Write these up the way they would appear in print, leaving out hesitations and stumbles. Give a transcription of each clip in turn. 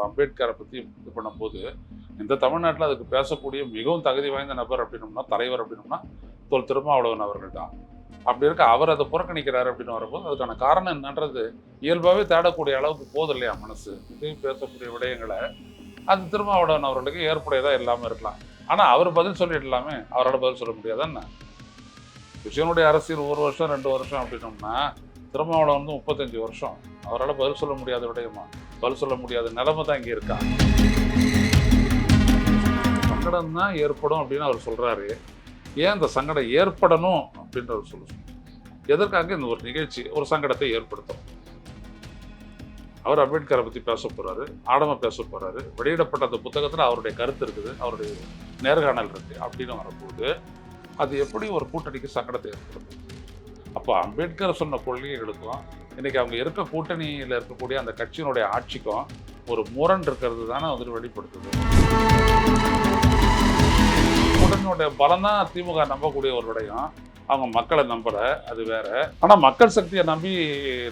அம்பேத்கரை பற்றி இது பண்ணும்போது இந்த தமிழ்நாட்டில் அதுக்கு பேசக்கூடிய மிகவும் தகுதி வாய்ந்த நபர் அப்படின்னோம்னா, தலைவர் அப்படின்னோம்னா திருமாவளவன் அவர்கள் தான். அப்படி இருக்க அவர் அதை புறக்கணிக்கிறாரு அப்படின்னு வரும்போது அதுக்கான காரணம் என்னன்றது இயல்பாகவே தேடக்கூடிய அளவுக்கு போதும் இல்லையா மனசு. இது பேசக்கூடிய விடயங்களை அது திருமாவளவன் அவர்களுக்கு ஏற்புடையதாக இல்லாமல் இருக்கலாம். ஆனால் அவர் பதில் சொல்லிடலாமே, அவரால் பதில் சொல்ல முடியாதானே. விஜயனுடைய அரசியல் 1 வருஷம் 2 வருஷம் அப்படின்னோம்னா திருமாவளவன் வந்து 35 வருஷம். அவரால் பதில் சொல்ல முடியாத விடயமா, பதில் சொல்ல முடியாத நிலைமை தான் இங்கே இருக்கா. சங்கடம் தான் ஏற்படும் அப்படின்னு அவர் சொல்றாரு. ஏன் இந்த சங்கடம் ஏற்படணும் அப்படின்ற ஒரு சொல்லுங்க. எதற்காக இந்த ஒரு நிகழ்ச்சி ஒரு சங்கடத்தை ஏற்படுத்தும்? அவர் அம்பேத்கரை பற்றி பேச போறாரு, ஆழமா பேச போறாரு. வெளியிடப்பட்ட அந்த புத்தகத்தில் அவருடைய கருத்து இருக்குது, அவருடைய நேர்காணல் இருக்கு அப்படின்னு வரும்போது அது எப்படி ஒரு கூட்டணிக்கு சங்கடத்தை ஏற்படுத்தும்? அப்போ அம்பேத்கர் சொன்ன கொள்கைகளுக்கும் இன்னைக்கு அவங்க இருக்க கூட்டணியில் இருக்கக்கூடிய அந்த கட்சியினுடைய ஆட்சிக்கும் ஒரு முரண் இருக்கிறது தானே வந்துட்டு வெளிப்படுத்துது. கூட்டணியுடைய பலம் தான் திமுக நம்பக்கூடிய ஒரு விடயம். அவங்க மக்களை நம்பல, அது வேற. ஆனால் மக்கள் சக்தியை நம்பி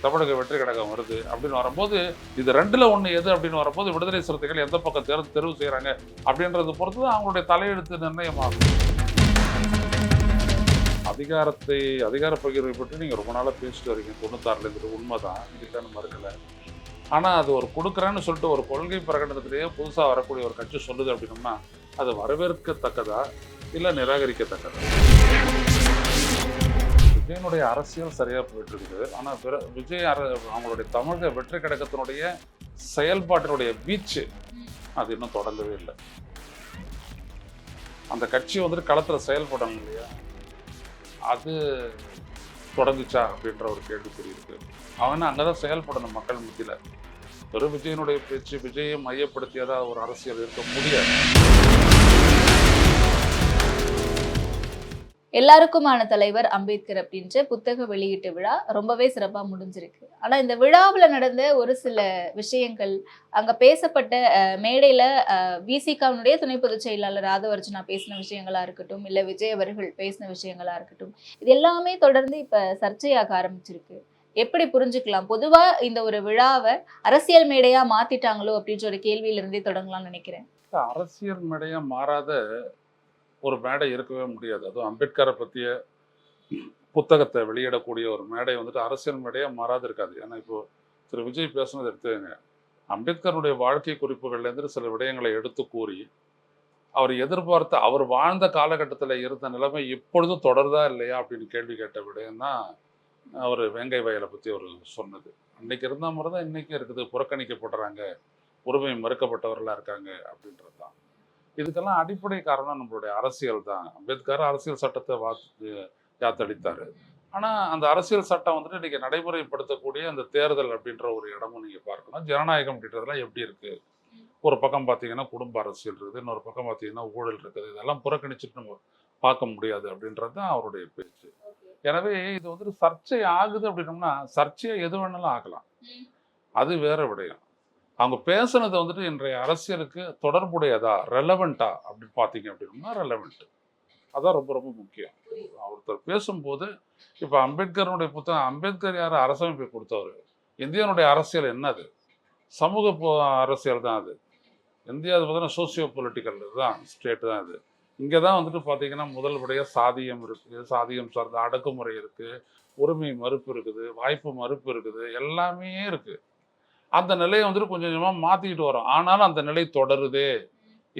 தமிழக வெற்றி கழகம் வருது அப்படின்னு வரும்போது இது 2ல் 1 எது அப்படின்னு வரும்போது விடுதலை சிறுத்தைகள் எந்த பக்கம் தெரிவு செய்கிறாங்க அப்படின்றது பொறுத்து தான் அவங்களுடைய தலையெழுத்து நிர்ணயமாகும். அதிகார பகிர்வை பற்றி நீங்கள் ரொம்ப நாளாக பேசிட்டு வரீங்க. 96லேருந்து உண்மைதான், இல்லைன்னு மறுக்கலை. ஆனால் அது ஒரு கொடுக்குறேன்னு சொல்லிட்டு ஒரு கொள்கை பிரகடனத்திலேயே புதுசாக வரக்கூடிய ஒரு கட்சி சொல்லுது அப்படின்னோம்னா அது வரவேற்கத்தக்கதா இல்லை நிராகரிக்கத்தக்கதா? விஜயனுடைய அரசியல் சரியாக போயிட்டு இருக்குது. ஆனால் விஜய் அவங்களுடைய தமிழக வெற்றி கழகத்தினுடைய செயல்பாட்டினுடைய வீச்சு அது இன்னும் தொடங்கவே இல்லை. அந்த கட்சி வந்துட்டு களத்தில் செயல்படணும் இல்லையா, அது தொடங்குச்சா அப்படின்ற ஒரு கேள்விக்குறி இருக்கு. அவன் அங்கதான் செயல்படணும் மக்கள் மத்தியில். வெறும் விஜயனுடைய பேச்சு விஜயை மையப்படுத்தியதா ஒரு அரசியல் இருக்க முடியாது. எல்லாருக்குமான தலைவர் அம்பேத்கர் அப்படின்ற புத்தக வெளியீட்டு விழா ரொம்பவே சிறப்பா முடிஞ்சிருக்கு. ஆனா இந்த விழாவில் நடந்த ஒரு சில விஷயங்கள், அங்க பேசப்பட்ட மேடையில விசிகாவுடைய துணை பொதுச் செயலாளர் ஆதவர்ஜுனா பேசின விஷயங்களா இருக்கட்டும், இல்ல விஜய் அவர்கள் பேசின விஷயங்களா இருக்கட்டும், இது எல்லாமே தொடர்ந்து இப்ப சர்ச்சையாக ஆரம்பிச்சிருக்கு. எப்படி புரிஞ்சுக்கலாம்? பொதுவா இந்த ஒரு விழாவை அரசியல் மேடையா மாத்திட்டாங்களோ அப்படின்ற ஒரு கேள்வியிலிருந்தே தொடங்கலாம்னு நினைக்கிறேன். அரசியல் மேடையா மாறாத ஒரு மேடை இருக்கவே முடியாது. அதுவும் அம்பேத்கரை பற்றிய புத்தகத்தை வெளியிடக்கூடிய ஒரு மேடை வந்துட்டு அரசியல் மேடையாக மாறாது இருக்காது. ஏன்னா இப்போ திரு விஜய் பேசுனது எடுத்துங்க, அம்பேத்கருடைய வாழ்க்கை குறிப்புகள்லேருந்து சில விடயங்களை எடுத்து கூறி அவர் எதிர்பார்த்த அவர் வாழ்ந்த காலகட்டத்தில் இருந்த நிலைமை இப்பொழுதும் தொடருதா இல்லையா அப்படின்னு கேள்வி கேட்ட விடயம் தான் அவர் வேங்கை வயலை பற்றி அவர் சொன்னது. அன்னைக்கு இருந்த மாதிரி தான் இன்றைக்கும் இருக்குது. புறக்கணிக்கப்படுறாங்க, உரிமை மறுக்கப்பட்டவர்களாக இருக்காங்க அப்படின்றது தான். இதுக்கெல்லாம் அடிப்படை காரணம் நம்மளுடைய அரசியல் தான். அம்பேத்கர் அரசியல் சட்டத்தை யாத்தடித்தார். ஆனால் அந்த அரசியல் சட்டம் வந்துட்டு இன்றைக்கி நடைமுறைப்படுத்தக்கூடிய அந்த தேர்தல் அப்படின்ற ஒரு இடமும் நீங்கள் பார்க்கணும். ஜனநாயகம் அப்படின்றதெல்லாம் எப்படி இருக்குது? ஒரு பக்கம் பார்த்தீங்கன்னா குடும்ப அரசியல் இருக்குது, இன்னொரு பக்கம் பார்த்தீங்கன்னா ஊழல் இருக்குது. இதெல்லாம் புறக்கணிச்சுட்டு நம்ம பார்க்க முடியாது அப்படின்றது தான் அவருடைய பேச்சு. எனவே இது வந்துட்டு சர்ச்சை ஆகுது அப்படின்னோம்னா சர்ச்சையை எது வேணாலும் ஆகலாம், அது வேற விடயம். அவங்க பேசுனது வந்துட்டு இன்றைய அரசியலுக்கு தொடர்புடையதா, ரெலவெண்டா அப்படின்னு பார்த்தீங்க அப்படின்னா ரெலவெண்ட். அதான் ரொம்ப ரொம்ப முக்கியம். ஒருத்தர் பேசும்போது இப்போ அம்பேத்கருடைய புத்தகம், அம்பேத்கர் யார்? அரசமைப்பை கொடுத்தவர். இந்தியாவுடைய அரசியல் என்னது? சமூக அரசியல் தான் அது. இந்தியா அது பார்த்தீங்கன்னா சோசியோ பொலிட்டிக்கல் தான் ஸ்டேட் தான் அது. இங்கே தான் வந்துட்டு பார்த்தீங்கன்னா முதல்படியாக சாதியம் இருக்குது, சாதியம் சார்ந்த அடக்குமுறை இருக்குது, உரிமை மறுப்பு இருக்குது, வாய்ப்பு மறுப்பு இருக்குது, எல்லாமே இருக்குது. அந்த நிலையை வந்துட்டு கொஞ்சம் கொஞ்சமாக மாற்றிக்கிட்டு வரோம். ஆனாலும் அந்த நிலை தொடருதே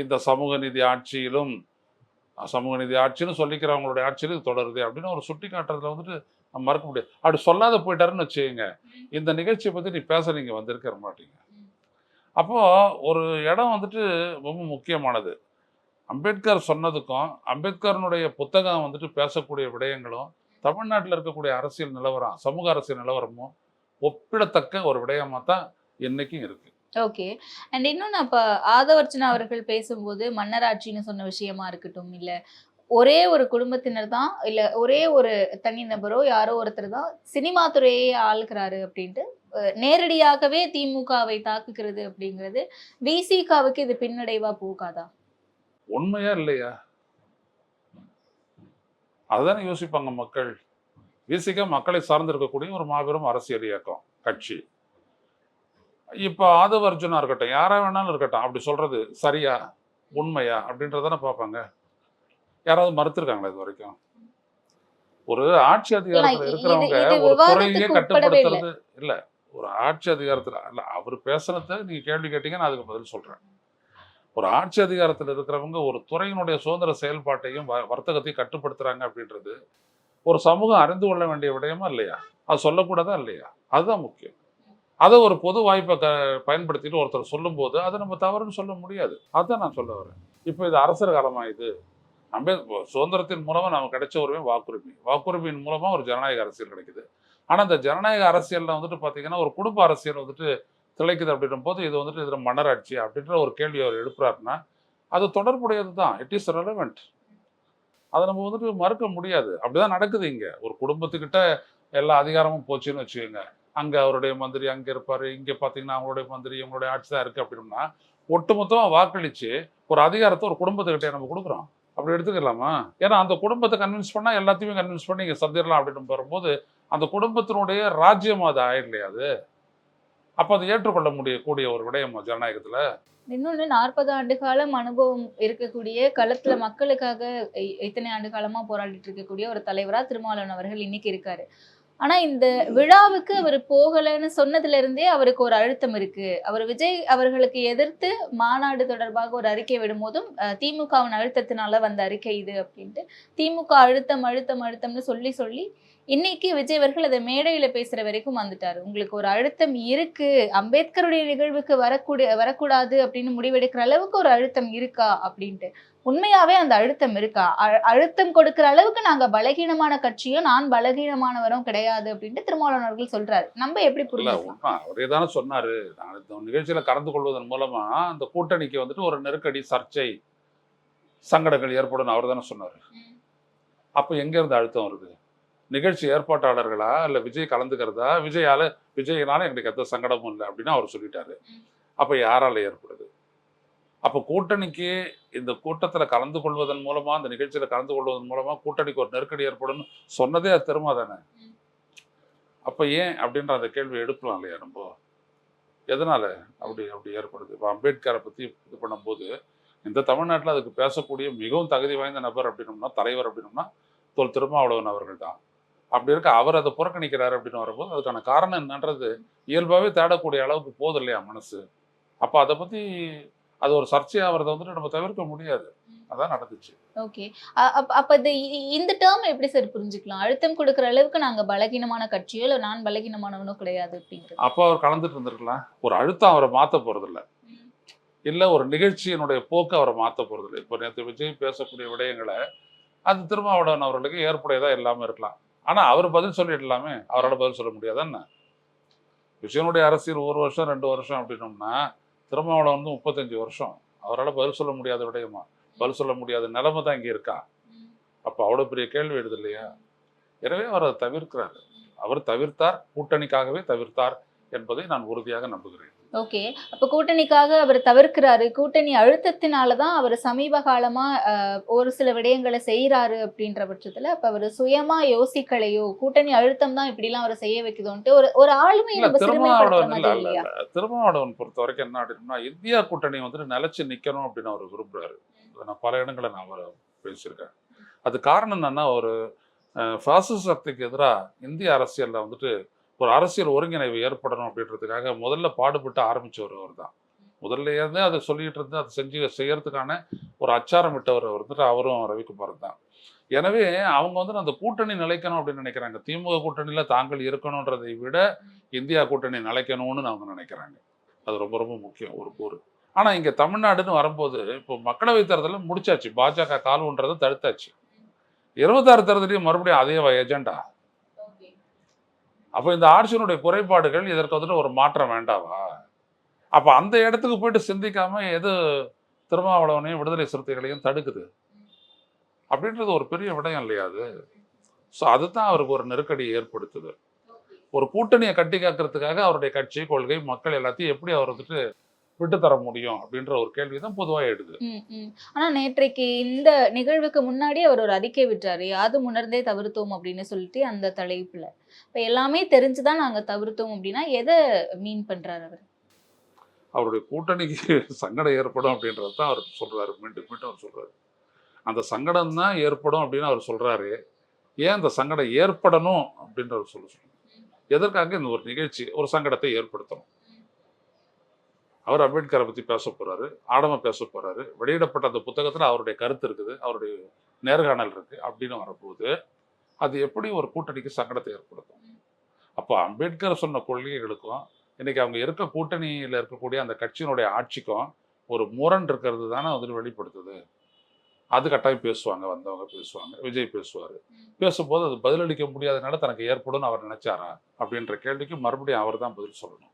இந்த சமூக நீதி ஆட்சியிலும். சமூக நீதி ஆட்சின்னு சொல்லிக்கிறவங்களுடைய ஆட்சியிலும் இது தொடருது அப்படின்னு ஒரு சுட்டி காட்டுறதுல வந்துட்டு நம்ம மறக்க முடியாது. அப்படி சொல்லாத போயிட்டாருன்னு வச்சுக்கோங்க, இந்த நிகழ்ச்சியை பற்றி நீ பேச நீங்கள் வந்திருக்க மாட்டீங்க. அப்போது ஒரு இடம் வந்துட்டு ரொம்ப முக்கியமானது. அம்பேத்கர் சொன்னதுக்கும் அம்பேத்கரனுடைய புத்தகம் வந்துட்டு பேசக்கூடிய விடயங்களும் தமிழ்நாட்டில் இருக்கக்கூடிய அரசியல் நிலவரம், சமூக அரசியல் நிலவரமும் ஒப்பிடத்தக்க ஒரு விடயமாக தான் இன்னைக்கும் இருக்கு. ஓகே. அண்ட் இன்னொன்று, அப்போ ஆதவர்ஜுனா அவர்கள் பேசும்போது மன்னராட்சின்னு சொன்ன விஷயமா இருக்கட்டும், இல்லை ஒரே ஒரு குடும்பத்தினர் தான், இல்லை ஒரே ஒரு தனிநபரோ யாரோ ஒருத்தர் தான் சினிமா துறையே ஆளுகிறாரு அப்படின்ட்டு நேரடியாகவே திமுகவை தாக்குகிறது அப்படிங்கிறது விசிகாவுக்கு இது பின்னடைவா போகாதா? உண்மையா இல்லையா? அதுதானே யோசிப்பாங்க மக்கள். விசிக மக்களை சார்ந்திருக்கக்கூடிய ஒரு மாபெரும் அரசியல் இயக்கம், கட்சி. இப்போ ஆதவ அர்ஜுனா இருக்கட்டும், யாரா வேணாலும் இருக்கட்டும், அப்படி சொல்றது சரியா, உண்மையா அப்படின்றதானே பார்ப்பாங்க. யாராவது மறுத்திருக்காங்களா இது வரைக்கும்? ஒரு ஆட்சி இல்ல அதிகாரத்துல இது இருக்கிறவங்க இது ஒரு துறையே விவாதத்துக்கு உட்படவே இல்ல. கட்டுப்படுத்துறது இல்ல. ஒரு ஆட்சி அதிகாரத்துல இல்ல அவர் பேசுனத நீங்க கேள்வி கேட்டீங்க, நான் அதுக்கு பதில் சொல்றேன். ஒரு ஆட்சி அதிகாரத்துல இருக்கிறவங்க ஒரு துறையினுடைய சுதந்திர செயல்பாட்டையும், வர்த்தகத்தையும் கட்டுப்படுத்துறாங்க அப்படின்றது, ஒரு சமூகம் அறிந்து கொள்ள வேண்டிய விடயமா இல்லையா? அது சொல்லக்கூடாதா இல்லையா? அதுதான் முக்கியம். அத ஒரு பொது வாய்ப்ப பயன்படுத்திட்டு ஒருத்தர் சொல்லும்போது, அத நம்ம தவறுன்னு சொல்ல முடியாது. அதான் நான் சொல்ல வரேன். இப்ப இது அரசர் காலமா இது? சுதந்திரத்தின் மூலமா நமக்கு கிடைச்ச உரிமை வாக்குரிமை. வாக்குரிமையின் மூலமா ஒரு ஜனநாயக அரசியல் கிடைக்குது. ஆனா, இந்த ஜனநாயக அரசியல்ல வந்துட்டு பார்த்தீங்கன்னா, ஒரு குடும்ப அரசியல் வந்துட்டு திளைக்குது அப்படின்னும்போது, இது வந்துட்டு இதுல மன்னராட்சி அப்படின்ற ஒரு கேள்விய அவர் எழுப்புறாருன்னா, அது தொடர்புடையது தான். It is relevant. அத நம்ம வந்துட்டு மறுக்க முடியாது. அப்படிதான் நடக்குது இங்க. ஒரு குடும்பத்துக்கிட்ட எல்லா அதிகாரமும் போச்சுன்னு வச்சுக்கங்க. அங்க அவருடைய மந்திரி அங்க இருப்பாரு. இங்க பார்த்தீங்கன்னா, அவங்களுடைய மந்திரி, இவங்களுடைய ஆட்சி தான் இருக்கு அப்படின்னோம்னா, ஒட்டுமொத்தமா வாக்களிச்சு ஒரு அதிகாரத்த ஒரு குடும்பத்துக்கிட்டயா நம்ம குடுக்குறோம்? அப்படி எடுத்துக்கலாமா? ஏன்னா அந்த குடும்பத்த கன்வின்ஸ் பண்ணா எல்லாத்தையுமே கன்வின்ஸ் பண்ணி இங்க சந்திரலாம் அப்படின்னு வரும்போது, அந்த குடும்பத்தினுடைய ராஜ்யம் அது ஆயிடலையா அது? அப்ப அத ஏற்றுக்கொள்ள முடியக்கூடிய ஒரு விடயமா ஜனநாயகத்துல? இன்னொன்னு 40 ஆண்டு காலம் அனுபவம் இருக்கக்கூடிய, களத்துல மக்களுக்காக இத்தனை ஆண்டு காலமா போராடிட்டு இருக்கக்கூடிய ஒரு தலைவரா திருமாவளவன் அவர்கள் இன்னைக்கு இருக்காரு. ஆனா இந்த விழாவுக்கு அவரு போகலன்னு சொன்னதுல இருந்தே அவருக்கு ஒரு அழுத்தம் இருக்கு. அவர் விஜய் அவர்களுக்கு எதிர்த்து மாநாடு தொடர்பாக ஒரு அறிக்கை விடும்போதும், திமுகவின் அழுத்தத்தினால வந்த அறிக்கை இது அப்டின்ட்டு, திமுக அழுத்தம், அழுத்தம், அழுத்தம்னு சொல்லி, சொல்லி இன்னைக்கு விஜய் அவர்கள் அத மேடையில பேசுற வரைக்கும் வந்துட்டாரு. உங்களுக்கு ஒரு அழுத்தம் இருக்கு. அம்பேத்கருடைய நிகழ்வுக்கு வரக்கூடாது அப்படின்னு முடிவெடுக்கிற அளவுக்கு ஒரு அழுத்தம் இருக்கா? அப்டின்ட்டு. உண்மையாவே அந்த அழுத்தம் இருக்கா? அழுத்தம் கொடுக்கிற அளவுக்கு நாங்க பலகீனமான கட்சியும், நான் பலகீனமானவரும் கிடையாது அப்டின்ட்டு திருமாவளவன் அவர்கள் சொல்றாரு. நம்ம எப்படி இல்ல புரிஞ்சுக்கலாம்? உண்ம. அவரே தானே சொன்னாரு. நான் இந்த நிகழ்ச்சியில கலந்து கொள்வதன் மூலமா, அந்த கூட்டணிக்கு வந்துட்டு ஒரு நெருக்கடி, சர்ச்சை, சங்கடங்கள் ஏற்படும்னு அவர் தானே சொன்னாரு. அப்ப எங்க இருந்து அழுத்தம் வருது? நிகழ்ச்சி ஏற்பாட்டாளர்களா? இல்ல விஜய் கலந்துக்கிறதா? விஜய்னால எங்களுக்கு எந்த சங்கடமும் இல்ல அப்படின்னு அவர் சொல்லிட்டாரு. அப்ப யாரால ஏற்படுது? அப்ப கூட்டணிக்கு இந்த கூட்டத்துல கலந்து கொள்வதன் மூலமா, அந்த நிகழ்ச்சியில கலந்து கொள்வதன் மூலமா கூட்டணிக்கு ஒரு நெருக்கடி ஏற்படும்னு சொன்னதே அது திருமா தானே. அப்ப ஏன் அப்படின்ற அந்த கேள்விய எழுப்பலாம் இல்லையா நம்ப? எதனால அப்படி அப்படி ஏற்படுது? இப்ப அம்பேத்கர பத்தி இது பண்ணும்போது, இந்த தமிழ்நாட்டுல அதுக்கு பேசக்கூடிய மிகவும் தகுதி வாய்ந்த நபர் அப்படின்னோம்னா, தலைவர் அப்படின்னோம்னா, திருமாவளவன் அவர்கள் தான். அப்படி இருக்க அவர் அத புறக்கணிக்கிறாரு அப்படின்னு வரும்போது, அதுக்கான காரணம் என்னன்றது இயல்பாவே தேடக்கூடிய அளவுக்கு போகுது இல்லையா மனசு? அப்ப அத பத்தி அது ஒரு சர்ச்சையாவறத வந்துட்டு நம்ம தவிர்க்க முடியாது. அதான் நடந்துச்சு. ஓகே. அப்ப இந்த டேர்ம் எப்படி சார் புரிஞ்சுக்கலாம்? அழுத்தம் குடுக்குற அளவுக்கு நாங்க பலகீனமான கட்சியோ, இல்ல நான் பலகீனமானவனோ கிடையாது அப்படிங்கிறது. அப்ப அவர் கலந்துட்டு இருந்திருக்கலாம். ஒரு அழுத்தம் அவர மாத்த போறதில்ல. இல்ல ஒரு நிகழ்ச்சியினுடைய போக்க அவர மாத்த போறதில்ல. இப்ப நேத்து விஜய் பேசக்கூடிய விடயங்கள, அது திருமாவளவன் அவர்களுக்கு ஏற்புடையதா இல்லாம இருக்கலாம். ஆனா அவரு பதில் சொல்லிடலாமே! அவரால பதில் சொல்ல முடியாதா என்ன? விஜயனுடைய அரசியல் 1 வருஷம், 2 வருஷம் அப்படின்னோம்னா, திருமாவளவன் வந்து 35 வருஷம். அவரால பதில் சொல்ல முடியாத விடயமா? பதில் சொல்ல முடியாத நிலைமை தான் இங்க இருக்கா? அப்ப அவ்வளவு பெரிய கேள்வி எழுது இல்லையா? எனவே அவர் அதை தவிர்க்கிறார். அவர் தவிர்த்தார், கூட்டணிக்காகவே தவிர்த்தார் என்பதை நான் உறுதியாக நம்புகிறேன். ஓகே. அப்ப கூட்டணிக்காக அவர் தவிர்க்கிறாரு. கூட்டணி அழுத்தத்தினால தான் அவர் சமீப காலமா ஒரு சில விடயங்கள செய்றாரு அப்படின்ற பட்சத்துல, அப்ப அவரு சுயமா யோசிக்கலையோ, கூட்டணி அழுத்தம் தான் இப்படிலாம் அவர செய்ய வைக்குதோன்ட்டு ஒரு ஒரு ஆளுமைய இல்ல நம்ம சிறுமைப்படுத்துற திருமாவளவன் இல்ல, மாதிரி இல்ல, இல்லையா? இல்ல. திருமாவளவன் பொறுத்தவரைக்கும் என்ன அப்படின்னா, இந்தியா கூட்டணி வந்துட்டு நிலைச்சு நிக்கணும் அப்படின்னு அவர் விரும்புறாரு. இத நான் பல இடங்கள்ல நான் பேசியிருக்கேன். அது காரணம் என்னன்னா, ஒரு பாசிச சக்திக்கு எதிரா இந்திய அரசியல்ல வந்துட்டு ஒரு அரசியல் ஒருங்கிணைவு ஏற்படணும் அப்படின்றதுக்காக முதல்ல பாடுபட்டு ஆரம்பிச்சவர் அவர் தான். முதல்ல இருந்தே அதை சொல்லிட்டு இருந்து அதை செய்யறதுக்கான ஒரு அச்சாரம் விட்டவர் வந்துட்டு அவரும் ரவிக்குமாரும் தான். எனவே அவங்க வந்து அந்த கூட்டணி நிலைக்கணும் அப்படின்னு நினைக்கிறாங்க. திமுக கூட்டணியில தாங்கள் இருக்கணும்ன்றதை விட இந்தியா கூட்டணி நிலைக்கணும்னு அவங்க நினைக்கிறாங்க. அது ரொம்ப ரொம்ப முக்கியம் ஒரு கூறு. ஆனா இங்க தமிழ்நாடுன்னு வரும்போது இப்போ மக்களவை தேர்தல முடிச்சாச்சு. பாஜக கால் ஊன்றதை தடுத்தாச்சு. 26 தேர்தலையும் மறுபடியும் அதே எஜெண்டா. அப்ப இந்த ஆட்சியினுடைய குறைபாடுகள் இதற்கு வந்துட்டு ஒரு மாற்றம் வேண்டாவா? அப்ப அந்த இடத்துக்கு போயிட்டு சிந்திக்காம எது திருமாவளவனையும், விடுதலை சிறுத்தைகளையும் தடுக்குது? அப்படின்றது ஒரு பெரிய விடயம் இல்லையா அது? ஸோ அதுதான் அவருக்கு ஒரு நெருக்கடியை ஏற்படுத்துது. ஒரு கூட்டணிய கட்டி காக்கிறதுக்காக அவருடைய கட்சி, கொள்கை, மக்கள் எல்லாத்தையும் எப்படி அவர் வந்துட்டு விட்டு தர முடியும்? அப்படின்ற ஒரு கேள்வி தான் பொதுவா எழுது. ஆனா நேற்றைக்கு இந்த நிகழ்வுக்கு முன்னாடி அவர் ஒரு அறிக்கை விட்டாரு. யாதும் உணர்ந்தே தவிர்த்தோம் அப்படின்னு சொல்லிட்டு அந்த தலைப்புல. இப்ப எல்லாமே தெரிஞ்சு தான் நாங்க தவிர்த்தோம் அப்படின்னா, எத மீன் பண்றாரு அவரு? அவருடைய கூட்டணிக்கு சங்கடம் ஏற்படும் அப்படின்றது தான் அவர் சொல்றாரு. மீண்டும் மீண்டும் அவர் சொல்றாரு. அந்த சங்கடம் தான் ஏற்படும் அப்படின்னு அவர் சொல்றாரு. ஏன் அந்த சங்கடம் ஏற்படணும் அப்படின்னு அவர் சொல்லுங்க. எதற்காக இந்த ஒரு நிகழ்ச்சி ஒரு சங்கடத்தை ஏற்படுத்தணும்? அவர் அம்பேத்கரை பத்தி பேச போறாரு, ஆழமா பேச போறாரு. வெளியிடப்பட்ட அந்த புத்தகத்துல அவருடைய கருத்து இருக்குது, அவருடைய நேர்காணல் இருக்கு அப்படின்னு வரப்போகுது. அது எப்படி ஒரு கூட்டணிக்கு சங்கடத்தை ஏற்படுத்தும்? அப்போ அம்பேத்கர் சொன்ன கொள்கைகளுக்கும் இன்னைக்கு அவங்க இருக்க கூட்டணியில இருக்கக்கூடிய அந்த கட்சியினுடைய ஆட்சிக்கும் ஒரு முரண் இருக்கிறது தானே வந்துட்டு வெளிப்படுத்துது. அது கட்டாயம் பேசுவாங்க, வந்தவங்க பேசுவாங்க, விஜய் பேசுவாரு. பேசும்போது அது பதிலளிக்க முடியாதனால தனக்கு ஏற்படும் அவர் நினைச்சாரா அப்படின்ற கேள்விக்கு மறுபடியும் அவர் தான் பதில் சொல்லணும்.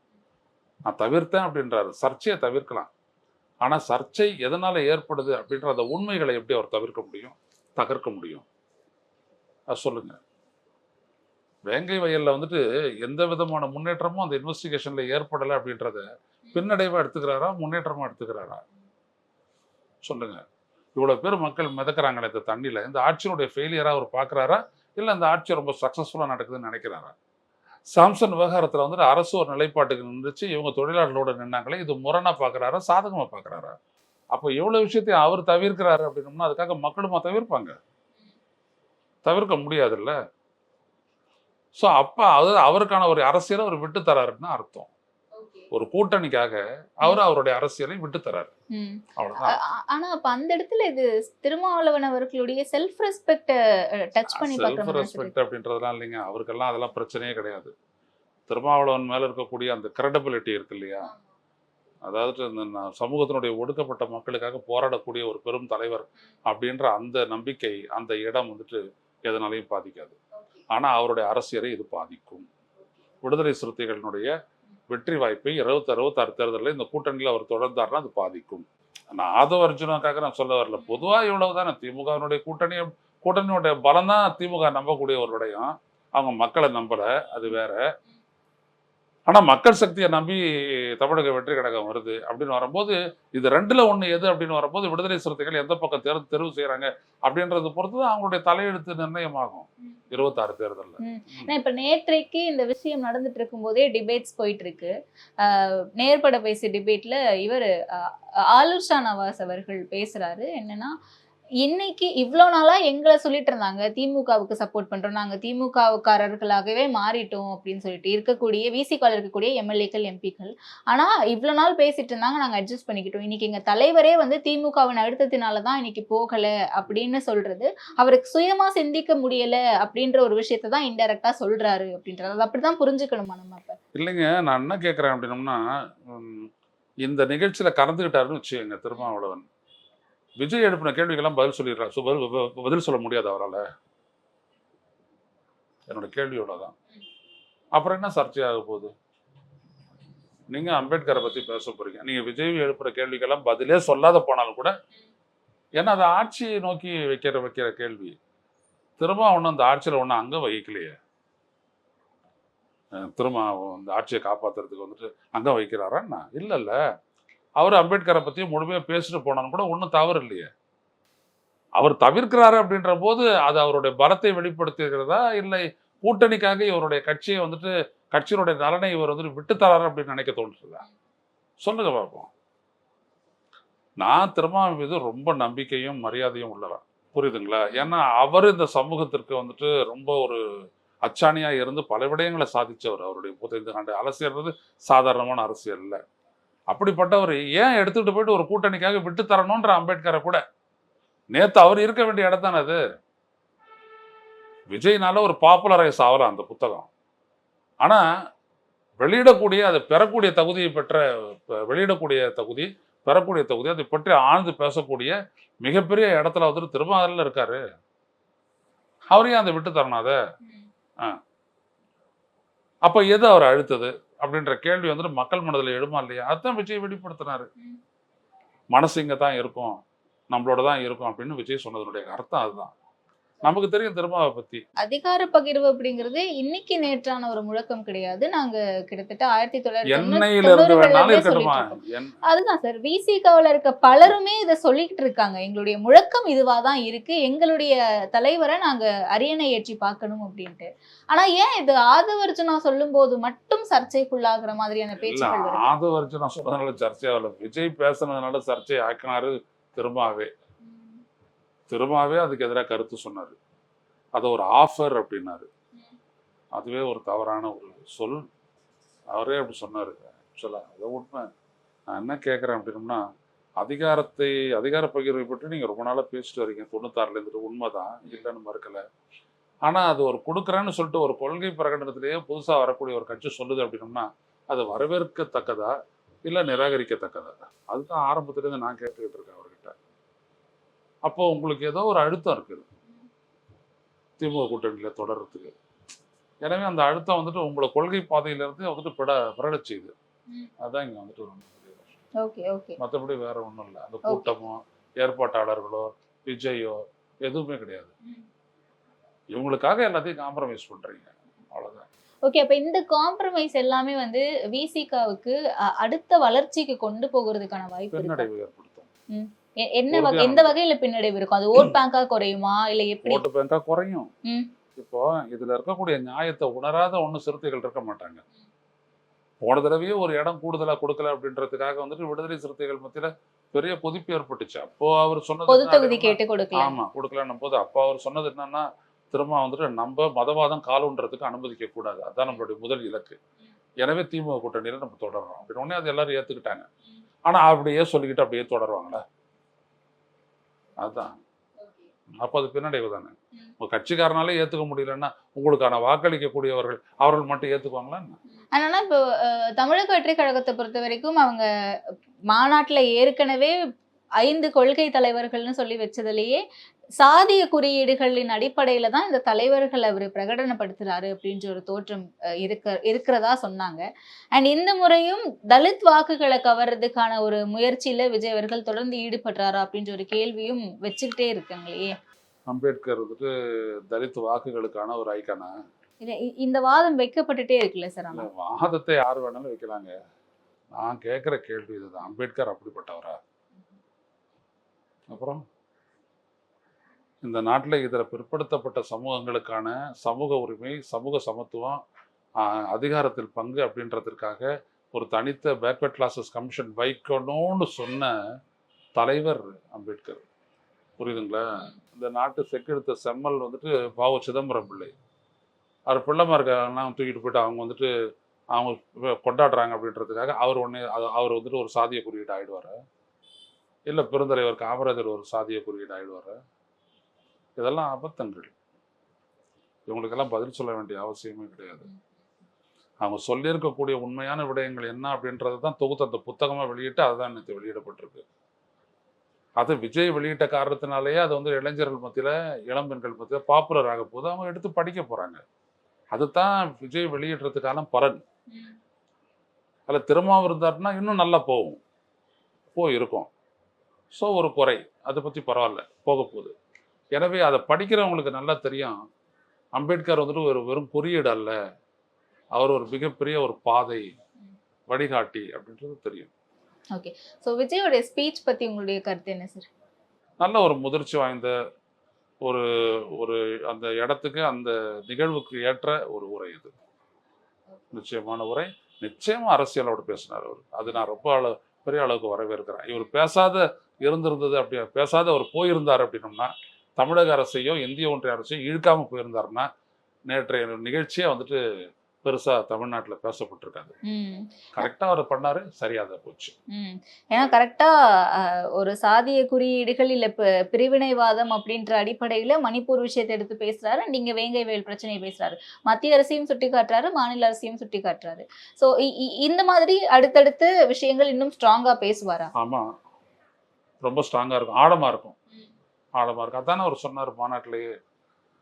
நான் தவிர்த்தேன் அப்படின்றாரு. சர்ச்சையை தவிர்க்கலாம். ஆனா சர்ச்சை எதனால ஏற்படுது அப்படின்ற அந்த உண்மைகளை எப்படி அவர் தவிர்க்க முடியும், தகர்க்க முடியும்? அது சொல்லுங்க. வேங்கை வயல்ல வந்துட்டு எந்த விதமான முன்னேற்றமும் அந்த இன்வெஸ்டிகேஷன்ல ஏற்படலை அப்படின்றத பின்னடைவா எடுத்துக்கிறாரா, முன்னேற்றமா எடுத்துக்கிறாரா? சொல்லுங்க. இவ்வளவு பேர் மக்கள் மிதக்கிறாங்களே இந்த தண்ணியில, இந்த ஆட்சியினுடைய ஃபெயிலியரா அவர் பார்க்கறாரா, இல்ல இந்த ஆட்சி ரொம்ப சக்சஸ்ஃபுல்லா நடக்குதுன்னு நினைக்கிறாரா? சாம்சன் விவகாரத்துல வந்துட்டு அரசு ஒரு நிலைப்பாட்டுக்கு நின்றுச்சு, இவங்க தொழிலாளர்களோட நின்னாங்களே, இது முரணா பார்க்கறாரா, சாதகமா பார்க்கறாரா? அப்போ எவ்வளவு விஷயத்தையும் அவர் தவிர்க்கிறாரு அப்படின்னோம்னா அதுக்காக மக்களுமா தவிர்ப்பாங்க? தவிர்க்க முடியாதுல்ல. ஸோ அப்போ அது அவருக்கான ஒரு அரசியலை அவர் விட்டு தராருன்னு அர்த்தம். ஒரு கூட்டணிக்காக அவர் அவருடைய அரசியலை விட்டு தராரு. அவ்வளவுதான். ஆனா அப்ப அந்த இடத்துல இது திருமாவளவன் அவர்களுடைய செல்ஃப் ரெஸ்பெக்ட் டச் பண்ணி செல்ஃப் பார்க்கணும். ரெஸ்பெக்ட் அப்படின்றதுலாம் இல்லைங்க. அவருக்கெல்லாம் அதெல்லாம் பிரச்சனையே கிடையாது. திருமாவளவன் மேல இருக்கக்கூடிய அந்த கிரெடிபிலிட்டி இருக்கு இல்லையா, அதாவது இந்த சமூகத்தினுடைய ஒடுக்கப்பட்ட மக்களுக்காக போராடக்கூடிய ஒரு பெரும் தலைவர் அப்படின்ற அந்த நம்பிக்கை, அந்த இடம் வந்துட்டு எதனாலையும் பாதிக்காது. ஆனா அவருடைய அரசியலை இது பாதிக்கும். விடுதலை சிறுத்தைகளினுடைய வெற்றி வாய்ப்பை 66 தேர்தலில் இந்த கூட்டணியில் அவர் தொடர்ந்தாருன்னா அது பாதிக்கும். நான் ஆதவ அர்ஜுனாக்காக நான் சொல்ல வரல. பொதுவாக இவ்வளவுதானே. திமுகவினுடைய கூட்டணியுடைய பலம் தான் திமுக நம்பக்கூடிய ஒரு விடயம். அவங்க மக்களை நம்பல, அது வேற. ஆனா மக்கள் சக்தியை நம்பி தமிழக வெற்றி கழகம் வருது அப்படின்னு வரும்போது இது ரெண்டுல ஒண்ணு எது அப்படின்னு வரும்போது விடுதலை சிறுத்தைகள் எந்த பக்கம் தெரிவு செய்யறாங்க அப்படின்றது பொறுத்து தான் அவங்களுடைய தலையெழுத்து நிர்ணயமாகும் 66 தேர்தலில். இப்ப நேற்றைக்கு இந்த விஷயம் நடந்துட்டு இருக்கும் போதே டிபேட்ஸ் போயிட்டு இருக்கு. நேர்பட பேசிய டிபேட்ல இவர் ஆலுர் ஷா நவாஸ் அவர்கள் பேசுறாரு. என்னன்னா, இன்னைக்கு இவ்வளோ நாளா எங்களை சொல்லிட்டு இருந்தாங்க திமுகவுக்கு சப்போர்ட் பண்றோம், நாங்க திமுகவுக்காரர்களாகவே மாறிட்டோம் அப்படின்னு சொல்லிட்டு இருக்கக்கூடிய விசிகால இருக்கக்கூடிய எம்எல்ஏக்கள் எம்பிக்கள். ஆனா இவ்வளவு நாள் பேசிட்டு இருந்தாங்க, நாங்க அட்ஜஸ்ட் பண்ணிக்கிட்டோம். இன்னைக்கு எங்க தலைவரே வந்து திமுகவின் அழுத்தத்தினாலதான் இன்னைக்கு போகல அப்படின்னு சொல்றது, அவருக்கு சுயமா சிந்திக்க முடியல அப்படின்ற ஒரு விஷயத்த தான் இன்டைரக்டா சொல்றாரு அப்படின்றது. அது அப்படிதான் புரிஞ்சுக்கணுமா நம்ம? அப்ப இல்லைங்க, நான் என்ன கேட்கிறேன் அப்படின்னோம்னா, இந்த நிகழ்ச்சியில கலந்துகிட்டாருன்னு வச்சுக்கோங்க திருமாவளவன், விஜய் எழுப்பின கேள்விக்கெல்லாம் பதில் சொல்லிடுறாரு. பதில் சொல்ல முடியாது அவரால். என்னோட கேள்வியோட தான். அப்புறம் என்ன சர்ச்சையாக போகுது? நீங்க அம்பேத்கரை பத்தி பேச போறீங்க, நீங்க விஜய் எழுப்புற கேள்விக்கெல்லாம் பதிலே சொல்லாத போனாலும் கூட, ஏன்னா அதை ஆட்சியை நோக்கி வைக்கிற கேள்வி. திரும்ப ஒன்றும் அந்த ஆட்சியில் ஒன்றும் அங்க வகிக்கலையே. திரும்ப அந்த ஆட்சியை காப்பாத்துறதுக்கு வந்துட்டு அங்க வைக்கிறாரா? இல்லைல்ல. அவர் அம்பேத்கரை பத்தி முழுமையா பேசிட்டு போனாலும் கூட ஒன்றும் தவறு இல்லையே. அவர் தவிர்க்கிறாரு அப்படின்ற போது அது அவருடைய பலத்தை வெளிப்படுத்துகிறதா, இல்லை கூட்டணிக்காக இவருடைய கட்சியை வந்துட்டு கட்சியினுடைய நலனை இவர் வந்துட்டு விட்டு தராரு அப்படின்னு நினைக்க தோன்றுதா? சொல்லுங்க பார்ப்போம். நான் திருமாவளவன் மீது ரொம்ப நம்பிக்கையும் மரியாதையும் உள்ளவன், புரியுதுங்களா? ஏன்னா அவர் இந்த சமூகத்திற்கு வந்துட்டு ரொம்ப ஒரு அச்சாணியா இருந்து பல விடயங்களை சாதிச்சவர். அவருடைய 35 ஆண்டு அரசியல் சாதாரணமான அரசியல் இல்லை. அப்படிப்பட்டவர் ஏன் எடுத்துக்கிட்டு போயிட்டு ஒரு கூட்டணிக்காக விட்டு தரணும்ன்ற அம்பேத்கரை கூட, நேத்து அவர் இருக்க வேண்டிய இடம் தானே அது. விஜய்னால ஒரு பாப்புலரைஸ் ஆகலாம் அந்த புத்தகம். ஆனா வெளியிடக்கூடிய அதை பெறக்கூடிய தகுதியை வெளியிடக்கூடிய தகுதி, பெறக்கூடிய தகுதி, அதை பற்றி ஆழ்ந்து பேசக்கூடிய மிகப்பெரிய இடத்துல வந்துட்டு திருமாவளவன் இருக்காரு. அவரையும் அதை விட்டு தரணும். அதை அப்ப எது அவர் அழுத்தது அப்படின்ற கேள்வி வந்துட்டு மக்கள் மனதில் எழுமா இல்லையா? அதுதான் விஜய் வெளிப்படுத்தினாரு. மனசு இங்க தான் இருக்கும், நம்மளோட தான் இருக்கும் அப்படின்னு விஜய் சொன்னதனுடைய அர்த்தம் அதுதான். நமக்கு தெரியும் திருமாவை பத்தி. அதிகார பகிர்வு அப்படிங்கிறது இன்னைக்கு நேற்றான ஒரு முழக்கம் கிடையாது. நாங்க கிட்டத்தட்ட 1990 எண்ணெயில இருந்து வேணாலும் இருக்கட்டுமா? அதுதான் சார். விசிகாவுல இருக்க பலருமே இதை சொல்லிக்கிட்டு இருக்காங்க. எங்களுடைய முழக்கம் இதுவாதான் இருக்கு. எங்களுடைய தலைவரை நாங்க அரியணை ஏற்றி பார்க்கணும் அப்படின்ட்டு. ஆனா ஏன் இது ஆதவர்ஜுனா சொல்லும் போது மட்டும் சர்ச்சைக்குள்ளாகிற மாதிரியான பேச்சுக்கள் வருது? ஆதவர்ஜுனா சொன்னதுனால சர்ச்சையாகல, விஜய் பேசுனதுனால சர்ச்சை ஆக்கினாரு திருமாவே. திருமாவே அதுக்கு எதிராக கருத்து சொன்னாரு. அது ஒரு ஆஃபர் அப்படின்னாரு. அதுவே ஒரு தவறான ஒரு சொல். அவரே அப்படி சொன்னாரு. ஆக்சுவலா அதை உண்மை. நான் என்ன கேட்குறேன் அப்படின்னம்னா, அதிகார பகிர்வை பற்றி நீங்கள் ரொம்ப நாளாக பேசிட்டு வரீங்க. 96ல இருந்துட்டு உண்மைதான், இல்லைன்னு மறுக்கலை. ஆனால் அது ஒரு கொடுக்குறேன்னு சொல்லிட்டு ஒரு கொள்கை பிரகடனத்திலேயே புதுசாக வரக்கூடிய ஒரு கட்சி சொல்லுது அப்படின்னம்னா, அது வரவேற்கத்தக்கதா இல்லை நிராகரிக்கத்தக்கதா? அதுதான் ஆரம்பத்துலேருந்து நான் கேட்டுக்கிட்டு இருக்கேன் அவர்கிட்ட. அப்போ உங்களுக்கு ஏதோ ஒரு அழுத்தம் இருக்குது திமுக கூட்டணியில் தொடர்றதுக்கு. எனவே அந்த அழுத்தம் வந்துட்டு உங்களை கொள்கை பாதையிலிருந்து வந்துட்டு பிறழச் செய்யுது. அதுதான் இங்கே வந்துட்டு ஒரு மற்றபடி வேற ஒன்றும் இல்லை. அந்த கூட்டமோ ஏற்பாட்டாளர்களோ விஜயோ எதுவுமே கிடையாது. இவங்களுக்காக எல்லாத்தையும் காம்ப்ரமைஸ் பண்றீங்க, அவ்வளவுதான். ஓகே, அப்ப இந்த காம்ப்ரமைஸ் எல்லாமே வந்து விசிகாவுக்கு அடுத்த வளர்ச்சிக்கு கொண்டு போகிறதுக்கான வாய்ப்பு பின்னடைவு ஏற்படுத்தும். எந்த வகையில பின்னடைவு இருக்கும்? அது ஓட் பேங்கா குறையுமா இல்ல எப்படி? ஓட்டு பேங்கா குறையும். இப்போ இதுல இருக்கக்கூடிய நியாயத்தை உணராத ஒண்ணு சிறுத்தைகள் இருக்க மாட்டாங்க. போன தடவையே ஒரு இடம் கூடுதலா கொடுக்கல அப்படின்றதுக்காக வந்துட்டு விடுதலை சிறுத்தைகள் மத்தியில பெரிய கொதிப்பு ஏற்பட்டுச்சு. அப்போ அவர் சொன்னது பொது தொகுதி கேட்டு கொடுக்கல. ஆமா, கொடுக்கலன்னும் போது அப்போ அவர் சொன்னது என்னன்னா, திரும்ப வந்துட்டு நம்ம மதவாதம் காலுன்றதுக்கு அனுமதிக்க கூடாது, அதான் நம்மளுடைய முதல் இலக்கு. எனவே திமுக கூட்டணியில நம்ம தொடர்றோம் அப்படின்னு உடனே அது எல்லாரும் ஏத்துக்கிட்டாங்க. ஆனா அப்படியே சொல்லிக்கிட்டு அப்படியே தொடருவாங்களா? அதுதான். அப்போ அது பின்னடைவு தானே. உங்க கட்சிக்காரனாலே ஏத்துக்க முடியலன்னா உங்களுக்கான வாக்களிக்கக்கூடியவர்கள் அவர்கள் மட்டும் ஏத்துக்குவாங்களா? ஆனா இப்போ தமிழக வெற்றி கழகத்தை பொறுத்த வரைக்கும் அவங்க மாநாட்டுல ஏற்கனவே 5 கொள்கை தலைவர்கள்னு சொல்லி வச்சதுலயே சாதிய குறியீடுகளின் அடிப்படையில தான் இந்த தலைவர்கள் அவர் பிரகடனப்படுத்துறாரு அப்படின்ற ஒரு தோற்றம் இருக்கிறதா சொன்னாங்க. அண்ட் இந்த முறையும் தலித் வாக்குகளை கவர்றதுக்கான ஒரு முயற்சியில விஜய் அவர்கள் தொடர்ந்து ஈடுபடுறாரா அப்படின்ற ஒரு கேள்வியும் வச்சுக்கிட்டே இருக்காங்களே. அம்பேத்கர் வந்துட்டு தலித் வாக்குகளுக்கான ஒரு ஐக்கனா? இந்த வாதம் வைக்கப்பட்டுட்டே இருக்குல்ல சார்? வாதத்தை யார் வேணாலும் வைக்கலாங்க. நான் கேட்குற கேள்வி இதுதான், அம்பேத்கர் அப்படிப்பட்டவரா? அப்புறம் இந்த நாட்டில் இதர பிற்படுத்தப்பட்ட சமூகங்களுக்கான சமூக உரிமை, சமூக சமத்துவம், அதிகாரத்தில் பங்கு அப்படின்றதுக்காக ஒரு தனித்த பேக்வர்ட் கிளாஸஸ் கமிஷன் வைக்கணும்னு சொன்ன தலைவர் அம்பேத்கர். புரியுதுங்களா? இந்த நாட்டு செக்கெடுத்த செம்மல் வந்துட்டு பாவ சிதம்பரம் பிள்ளை. அவர் பிள்ளைமார்கள்லாம் தூக்கிட்டு போயிட்டு அவங்க வந்துட்டு அவங்க கொண்டாடுறாங்க அப்படின்றதுக்காக அவர் வந்துட்டு ஒரு சாதிய குறியீடு ஆயிடுவார். இல்லை பெருந்தலைவர் காமராஜர் ஒரு சாதிய குறியீடு ஆயிடுவார். இதெல்லாம் அபத்தங்கள். இவங்களுக்கெல்லாம் பதில் சொல்ல வேண்டிய அவசியமே கிடையாது. அவங்க சொல்லியிருக்கக்கூடிய உண்மையான விடயங்கள் என்ன அப்படின்றது தான் தொகுத்து அந்த புத்தகமாக வெளியிட்டு அதுதான் நேற்று வெளியிடப்பட்டிருக்கு. அது விஜய் வெளியிட்ட காரணத்தினாலேயே அது வந்து இளைஞர்கள் மத்தியில், இளம்பெண்கள் மத்தியில் பாப்புலர் ஆக போது அவங்க எடுத்து படிக்க போகிறாங்க. அதுதான் விஜய் வெளியிடுறதுக்கான பலன். அதில் திருமாவும் இருந்தாருன்னா இன்னும் நல்லா போயிருக்கும். ஸோ ஒரு குறை, அதை பற்றி பரவாயில்ல, போக போகுது. எனவே அதை படிக்கிறவங்களுக்கு நல்லா தெரியும், அம்பேத்கர் வந்துட்டு ஒரு வெறும் குறியீடு அல்ல, அவர் ஒரு மிகப்பெரிய ஒரு பாதை, வழிகாட்டி அப்படின்றது தெரியும். ஓகே, ஸோ விஜயோட ஸ்பீச் பற்றி உங்களுடைய கருத்து என்ன சார்? நல்ல ஒரு முதிர்ச்சி வாய்ந்த ஒரு ஒரு அந்த இடத்துக்கு அந்த நிகழ்வுக்கு ஏற்ற ஒரு உரை இது. நிச்சயமான உரை. நிச்சயமா அரசியலோடு பேசினார் அவர். அது நான் ரொம்ப பெரிய அளவுக்கு வரவேற்கிறேன். இவர் இருந்திருந்தது அப்படி பேசாத அவர் போயிருந்தார் அப்படின்னோம்னா, தமிழக அரசையோ இந்திய ஒன்றிய அரசையோ இழுக்காம போயிருந்தாருன்னா நேற்றைய நிகழ்ச்சியே வந்துட்டு பெருசா தமிழ்நாட்டுல பேசப்பட்டிருக்காது. கரெக்டா அவர் பண்ணாரு, சரியாத போச்சு. ஏன்னா கரெக்டா ஒரு சாதிய குறியீடுகள் இல்ல பிரிவினைவாதம் அப்படின்ற அடிப்படையில மணிப்பூர் விஷயத்தை எடுத்து பேசுறாரு. நீங்க வேங்கை வயல் பிரச்சனையை பேசுறாரு. மத்திய அரசையும் சுட்டி காட்டுறாரு, மாநில அரசையும் சுட்டி காட்டுறாரு. சோ இந்த மாதிரி அடுத்தடுத்து விஷயங்கள் இன்னும் ஸ்ட்ராங்கா பேசுவாரா? ஆமா, ரொம்ப ஸ்ட்ராங்கா இருக்கும், ஆழமா இருக்கும். அதானே அவர் சொன்னார் மாநாட்டிலேயே.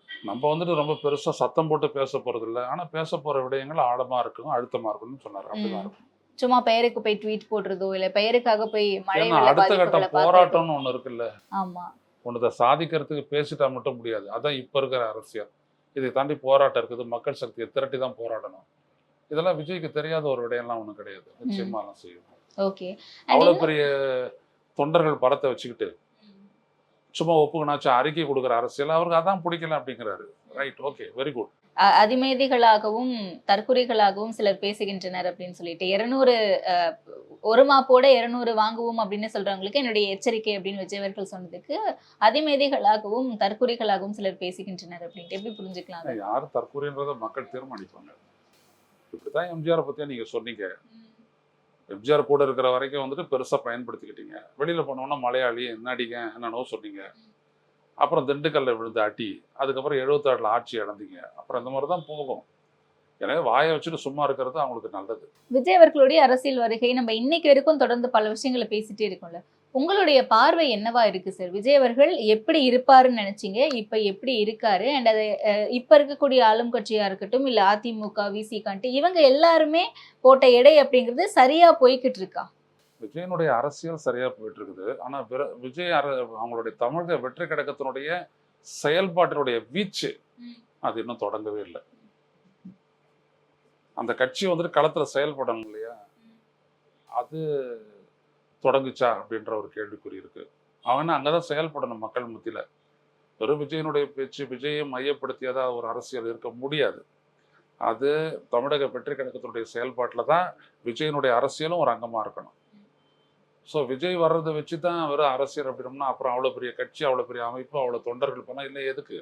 நம்ம வந்துட்டு ரொம்ப பெருசா சத்தம் போட்டு பேச போறது இல்லை, ஆனா பேச போற விடயங்கள் ஆழமா இருக்கும், அழுத்தமா இருக்கும்னு சொன்னாரு. அப்படிதான் இருக்கும். சும்மா பெயருக்கு போய் ட்வீட் போடுறதோ இல்ல பெயருக்காக போய் மழை அடுத்த கட்டம் போராட்டம்னு ஒண்ணு இருக்குல்ல. ஆமா, ஒன்றதை சாதிக்கிறதுக்கு பேசிட்டா மட்டும் முடியாது. அதான் இப்போ இருக்கிற அரசியல். இதை தாண்டி போராட்டம் இருக்குது. மக்கள் சக்தியை திரட்டி தான் போராடணும். இதெல்லாம் விஜய்க்கு தெரியாத ஒரு விடயம்லாம் ஒன்றும் கிடையாது. நிச்சயமா எல்லாம் செய்யும். ஓகே. அவ்வளோ பெரிய தொண்டர்கள் படத்தை வச்சுக்கிட்டு சும்மா ஒப்புக்கணாச்சும் அறிக்கை கொடுக்குற அரசியல் அவருக்கு அதான் பிடிக்கல அப்படிங்கிறாரு. Right, okay, very good. அதிமேதிகளாகவும் தற்குறிகளாகவும் சிலர் பேசுகின்றனர் அப்படின்னு சொல்லிட்டு 200 ஒரு மாப்போட 200 வாங்குவோம் அப்படின்னு சொல்றவங்களுக்கு என்னுடைய எச்சரிக்கை அப்படின்னு விஜய் அவர்கள் சொன்னதுக்கு அதிமேதிகளாகவும் தற்குறிகளாகவும் சிலர் பேசுகின்றனர் அப்படின்ட்டு எப்படி புரிஞ்சுக்கலாம் அதை? யார் தற்கொலைன்றதை மக்கள் தீர்மானிப்பாங்க. இப்படிதான் எம்ஜிஆரை பத்தியா நீங்க சொன்னீங்க. எம்ஜிஆர் கூட இருக்கிற வரைக்கும் வந்துட்டு பெருசா பயன்படுத்திக்கிட்டீங்க. வெளியில போனோம்னா மலையாளி என்னடிங்க என்னன்னோ சொன்னீங்க. அப்புறம் திண்டுக்கல்ல விழுந்த அடி, அதுக்கப்புறம் 76ல் ஆட்சி இழந்தீங்க. அப்புறம் இந்த மாதிரி தான் போகும். எனவே வாயை வச்சுட்டு சும்மா இருக்கிறது அவங்களுக்கு நல்லது. விஜய் அவர்களுடைய அரசியல் வருகை நம்ம இன்னைக்கு வரைக்கும் தொடர்ந்து பல விஷயங்களை பேசிட்டே இருக்கோம்ல. உங்களுடைய பார்வை என்னவா இருக்கு சார்? விஜய் அவர்கள் எப்படி இருப்பாருன்னு நினைச்சீங்க, இப்ப எப்படி இருக்காரு? அண்ட் அது இப்ப இருக்கக்கூடிய ஆளும் கட்சியா இருக்கட்டும், இல்ல அதிமுக, விசிகான்ட்டு இவங்க எல்லாருமே போட்ட எடை அப்படிங்கிறது சரியா போய்கிட்டு இருக்கா? விஜயனுடைய அரசியல் சரியா போயிட்டு இருக்குது. ஆனா விஜய் அவங்களுடைய தமிழக வெற்றி கழகத்தினுடைய செயல்பாட்டினுடைய வீச்சு அது இன்னும் தொடங்கவே இல்லை. அந்த கட்சி வந்துட்டு களத்துல செயல்படணும் இல்லையா, அது தொடங்குச்சா அப்படின்ற ஒரு கேள்விக்குறி இருக்கு. அவனா அங்கதான் செயல்படணும் மக்கள் மத்தியில. வெறும் விஜயனுடைய பேச்சு, விஜயை மையப்படுத்தியதா ஒரு அரசியல் இருக்க முடியாது. அது தமிழக வெற்றி கழகத்தினுடைய செயல்பாட்டில தான் விஜயனுடைய அரசியலும் ஒரு அங்கமா இருக்கணும். ஸோ விஜய் வர்றதை வச்சு தான் வெறும் அரசியல் அப்படின்னோம்னா அப்புறம் அவ்வளோ பெரிய கட்சி, அவ்வளோ பெரிய அமைப்பு, அவ்வளோ தொண்டர்கள் போனால் இல்லை எதுக்கு?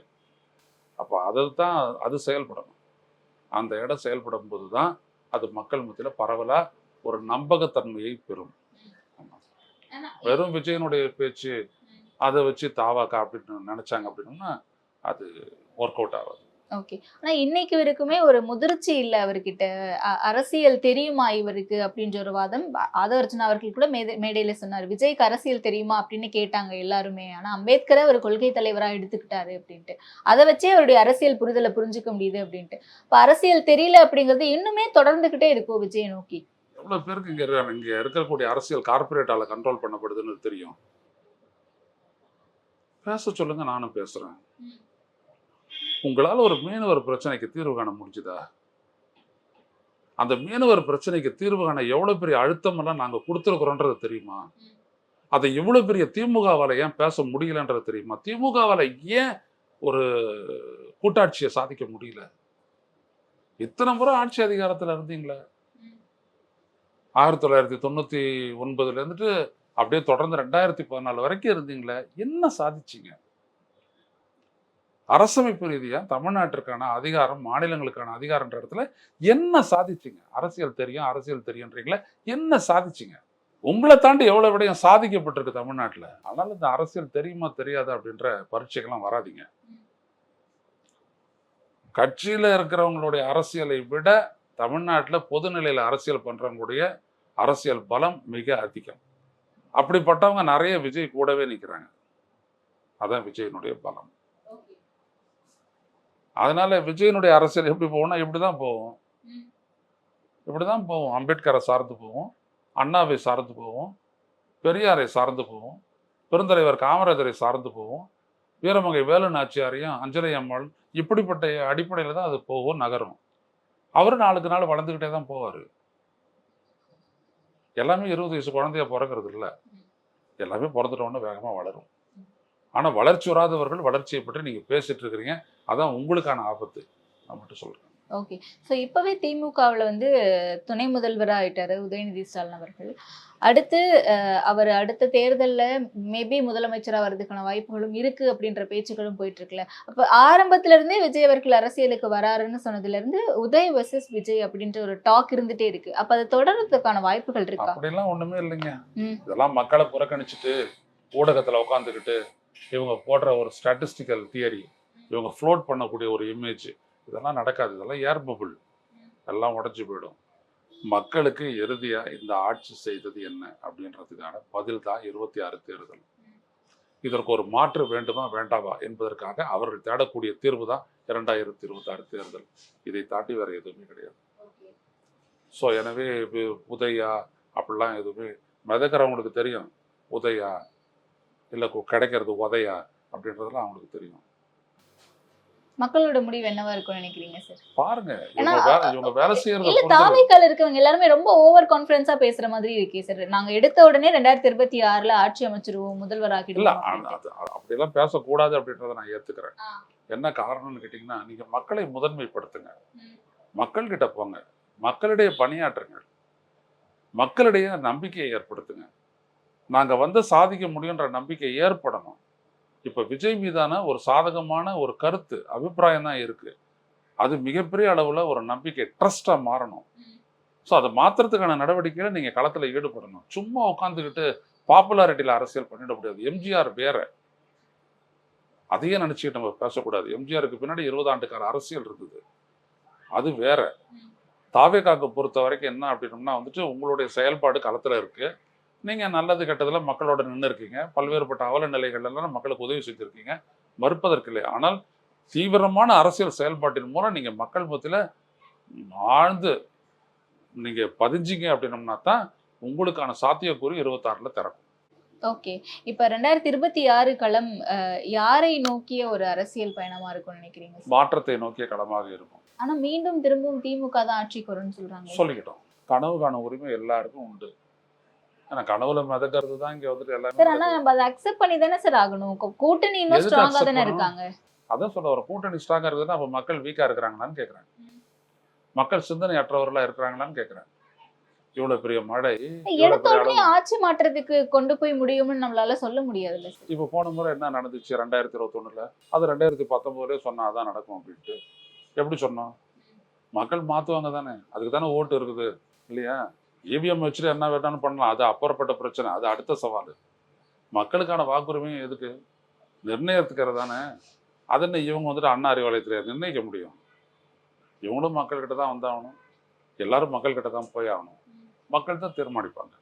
அப்போ தான் அது செயல்படணும். அந்த இடம் செயல்படும் போது தான் அது மக்கள் மத்தியில் பரவலாக ஒரு நம்பகத்தன்மையை பெறும். வெறும் விஜயனுடைய பேச்சு அதை வச்சு தாவாக்கா அப்படின்னு நினைச்சாங்க அப்படின்னா அது ஒர்க் அவுட் ஆகாது. ஓகே. ஆனா இன்னைக்கு வரைக்குமே ஒரு முதிர்ச்சி இல்ல அவர்கிட்ட. அரசியல் தெரியுமா இவருக்கு அப்படின்ற ஒரு வாதம் ஆதவர்ஜுனா அவர்கள் கூட மேடையில சொன்னார். விஜய்க்கு அரசியல் தெரியுமா அப்படின்னு கேட்டாங்க எல்லாருமே. ஆனா அம்பேத்கரை ஒரு கொள்கை தலைவரா எடுத்துக்கிட்டாரு அப்படின்ட்டு. அதை வச்சே அவருடைய அரசியல் புரிதலை புரிஞ்சுக்க முடியுது அப்படின்ட்டு. இப்ப அரசியல் தெரியல அப்படிங்கிறது இன்னுமே தொடர்ந்துகிட்டே இருக்கும் விஜயை நோக்கி. எவ்வளவு பேருக்கு இங்க இருக்கக்கூடிய அரசியல் கார்பரேட்டால கண்ட்ரோல் பண்ணப்படுதுன்னு தெரியும். பேச சொல்லுங்க, நானும் பேசுறேன். உங்களால ஒரு மீனவர் பிரச்சனைக்கு தீர்வு காண முடிஞ்சுதா? அந்த மீனவர் பிரச்சனைக்கு தீர்வு காண எவ்வளவு பெரிய அழுத்தம் எல்லாம் நாங்க கொடுத்துருக்கிறோன்றது தெரியுமா? அதை இவ்வளவு பெரிய திமுகவால ஏன் பேச முடியலன்றது தெரியுமா? திமுகவால ஏன் ஒரு கூட்டாட்சியை சாதிக்க முடியல? இத்தனை முறை ஆட்சி அதிகாரத்துல இருந்தீங்களே. 1999 இருந்துட்டு அப்படியே தொடர்ந்து 2014 வரைக்கும் இருந்தீங்களே, என்ன சாதிச்சீங்க? அரசமைப்பு ரீதியா தமிழ்நாட்டிற்கான அதிகாரம், மாநிலங்களுக்கான அதிகாரன்ற இடத்துல என்ன சாதிச்சீங்க? அரசியல் தெரியும்ன்றீங்களே, என்ன சாதிச்சீங்க? உங்களை தாண்டி எவ்வளவு விடயம் சாதிக்கப்பட்டிருக்கு தமிழ்நாட்டுல. அதனால இந்த அரசியல் தெரியுமா தெரியாதா அப்படின்ற பரீட்சைகள்லாம் வராதிங்க. கட்சியில இருக்கிறவங்களுடைய அரசியலை விட தமிழ்நாட்டுல பொதுநிலையில அரசியல் பண்றவங்களுடைய அரசியல் பலம் மிக அதிகம். அப்படிப்பட்டவங்க நிறைய விஜய் கூடவே நிற்கிறாங்க. அதான் விஜயனுடைய பலம். அதனால விஜயனுடைய அரசியல் எப்படி போகும்னா இப்படிதான் போகும். அம்பேத்கரை சார்ந்து போகும், அண்ணாவை சார்ந்து போகும், பெரியாரை சார்ந்து போகும், பெருந்தலைவர் காமராஜரை சார்ந்து போகும், வீரமங்கை வேலு நாச்சியாரையும் அஞ்சலை அம்மாள், இப்படிப்பட்ட அடிப்படையில் தான் அது போகும், நகரும். அவரு நாளுக்கு நாள் வளர்ந்துக்கிட்டே தான் போவார். எல்லாமே 20 வயசு குழந்தைய பிறக்கிறது இல்லை. எல்லாமே பிறந்துட்டோன்னு வேகமாக வளரும். ஆனால் வளர்ச்சி வராதவர்கள் வளர்ச்சியை பற்றி நீங்கள் பேசிட்டு இருக்கிறீங்க. அதான் உங்களுக்கான ஆபத்து. நான் மட்டும் சொல்கிறேன். ஓகே. ஸோ இப்போவே திமுகவில் துணை முதல்வராக ஆயிட்டாரு உதயநிதி ஸ்டாலின் அவர்கள். அடுத்து அவர் அடுத்த தேர்தலில் மேபி முதலமைச்சராக வர்றதுக்கான வாய்ப்புகளும் இருக்கு அப்படின்ற பேச்சுக்களும் போயிட்டு இருக்குல்ல. அப்போ ஆரம்பத்துல இருந்தே விஜய் அவர்கள் அரசியலுக்கு வராருன்னு சொன்னதுல இருந்து உதய் வெர்சஸ் விஜய் அப்படின்ற ஒரு டாக் இருந்துட்டே இருக்கு. அப்ப அதை தொடர்றதுக்கான வாய்ப்புகள் இருக்கா? அப்படிலாம் ஒண்ணுமே இல்லைங்க. இதெல்லாம் மக்களை புறக்கணிச்சுட்டு ஊடகத்துல உட்காந்துக்கிட்டு இவங்க போடுற ஒரு ஸ்டாட்டிஸ்டிக்கல் தியரி, இவங்க ஃப்ளோட் பண்ணக்கூடிய ஒரு இமேஜ், இதெல்லாம் நடக்காது. இதெல்லாம் ஏர் பபுள், எல்லாம் உடஞ்சி போயிடும். மக்களுக்கு இறுதியா இந்த ஆட்சி செய்தது என்ன அப்படின்றதுக்கான பதில் தான் 26 தேர்தல். இதற்கு ஒரு மாற்று வேண்டுமா வேண்டாவா என்பதற்காக அவர்கள் தேடக்கூடிய தீர்வு தான் 2026 தேர்தல். இதை தாண்டி வேற எதுவுமே கிடையாது. ஸோ எனவே உதயா அப்படிலாம் எதுவுமே மிதக்கிறவங்களுக்கு தெரியும். உதயா இல்லை கிடைக்கிறது உதையா அப்படின்றதெல்லாம் அவங்களுக்கு தெரியும். மக்களோட முடிவு என்னவா இருக்கும்னு நினைக்கிறீங்க சார்? பாருங்க, ஏன்னா இவங்க வேலை செய்யறத இல்ல, பொறுத்து தாவேக்கால இருக்கவங்க எல்லாருமே ரொம்ப ஓவர் கான்ஃபிடன்ஸா பேசுற மாதிரி இருக்கே சார். நாங்க எடுத்த உடனே 2026ல ஆட்சி அமைச்சிருவோம், முதல்வர் இல்ல ஆக்கிடுவோம் அப்படின்ட்டு. அப்படியெல்லாம் பேசக்கூடாது அப்படின்றத நான் ஏத்துக்கிறேன். என்ன காரணம்னு கேட்டீங்கன்னா, நீங்க மக்களை முதன்மைப்படுத்துங்க, மக்கள் கிட்ட போங்க, மக்களிடையே பணியாற்றுங்க, மக்களிடையே நம்பிக்கையை ஏற்படுத்துங்க. நாங்க வந்து சாதிக்க முடியுன்ற நம்பிக்கை ஏற்படணும். இப்ப விஜய் மீதான ஒரு சாதகமான ஒரு கருத்து அபிப்பிராயம் தான் இருக்கு. அது மிகப்பெரிய அளவுல ஒரு நம்பிக்கை ட்ரஸ்டா மாறணும். ஸோ அதை மாத்துறதுக்கான நடவடிக்கையில நீங்க களத்துல ஈடுபடணும். சும்மா உட்காந்துக்கிட்டு பாப்புலாரிட்டியில அரசியல் பண்ணிட முடியாது. எம்ஜிஆர் வேற, அதையே நினைச்சுக்கிட்டு நம்ம பேசக்கூடாது. எம்ஜிஆருக்கு பின்னாடி 20 ஆண்டுக்கார அரசியல் இருந்தது, அது வேற. தாவேகாக்கு பொறுத்த வரைக்கும் என்ன அப்படின்னோம்னா வந்துட்டு உங்களுடைய செயல்பாடு களத்துல இருக்கு. நீங்க நல்லது கெட்டதுல மக்களோட நின்று இருக்கீங்க, பல்வேறுபட்ட அவல நிலைகள் எல்லாம் மக்களுக்கு உதவி செஞ்சிருக்கீங்க, மறுப்பதற்கு இல்லை. ஆனால் தீவிரமான அரசியல் செயல்பாட்டின் மூலம் நீங்க மக்கள் மத்தியில ஆழ்ந்து நீங்க பதிஞ்சிங்க அப்படின்னோம்னா தான் உங்களுக்கான சாத்தியக்கூறு 26ல திறக்கும். ஓகே. இப்ப 2026 களம் யாரை நோக்கிய ஒரு அரசியல் பயணமா இருக்கும்னு நினைக்கிறீங்க சார்? மாற்றத்தை நோக்கிய களமாக இருக்கும். ஆனா மீண்டும் திரும்பவும் திமுக தான் ஆட்சிக்கு வரும்னு சொல்றாங்க. சொல்லிக்கிட்டோம், கனவு காண உரிமை எல்லாருக்கும் உண்டு. ஆனா கனவுல மிதக்கிறது தான் இங்க வந்துட்டு சார், எல்லாமே ஆனா நம்ம அதை அக்செப்ட் பண்ணி தானே சார் ஆகணும். கூட்டணி இன்னும் எதுக்கு ஸ்ட்ராங்கா accept தானே பண்ணணும்? இருக்காங்க. அதான் சொல்ல வர, கூட்டணி ஸ்ட்ராங்கா இருக்குதுன்னா அப்ப மக்கள் வீக்கா இருக்கிறாங்களான்னு கேட்கிறேன். மக்கள் சிந்தனையற்றவர்களா இருக்கிறாங்களான்னு கேட்கிறேன். இவ்வளவு பெரிய மழை, இவ்வளவு எடுத்த பெரிய உடனே அளவு. ஆட்சி மாற்றத்துக்கு கொண்டு போய் முடியும்னு நம்மளால சொல்ல முடியாதுல்ல சார். இப்ப போன முறை என்ன நடந்துச்சு 2021ல, அது 2019 சொன்னா அதான் நடக்கும் அப்படின்ட்டு எப்படி சொன்னோம்? மக்கள் மாத்துவாங்க தானே, அதுக்கு தானே ஓட்டு இருக்குது இல்லையா? இவிஎம் வச்சுட்டு என்ன வேணாலும் பண்ணலாம், அது அப்புறப்பட்ட பிரச்சனை, அது அடுத்த சவால். மக்களுக்கான வாக்குரிமையும் எதுக்கு நிர்ணயிக்கிறதுக்கு தானே. அது என்ன இவங்க வந்துட்டு அண்ணா அறிவாலயத்தில் நிர்ணயிக்க முடியும்? இவங்களும் மக்கள்கிட்ட தான் வந்தாகணும், எல்லாரும் மக்கள்கிட்ட தான் போய் ஆகணும், மக்கள் தான் தீர்மானிப்பாங்க.